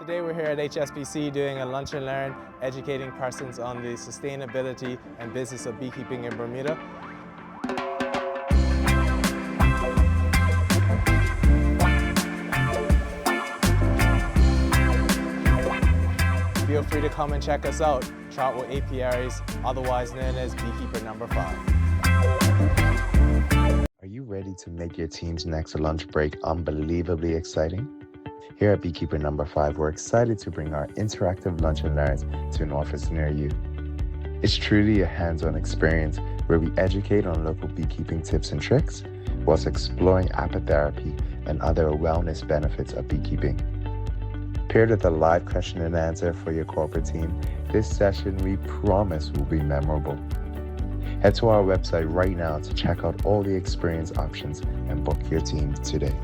Today we're here at HSBC doing a lunch and learn, educating persons on the sustainability and business of beekeeping in Bermuda. Feel free to come and check us out, Troutwell Apiaries, otherwise known as Beekeeper number 5. Are you ready to make your team's next lunch break unbelievably exciting? Here at Beekeeper number 5, we're excited to bring our interactive lunch and learns to an office near you. It's truly a hands-on experience where we educate on local beekeeping tips and tricks, whilst exploring apitherapy and other wellness benefits of beekeeping. Paired with a live question and answer for your corporate team, this session we promise will be memorable. Head to our website right now to check out all the experience options and book your team today.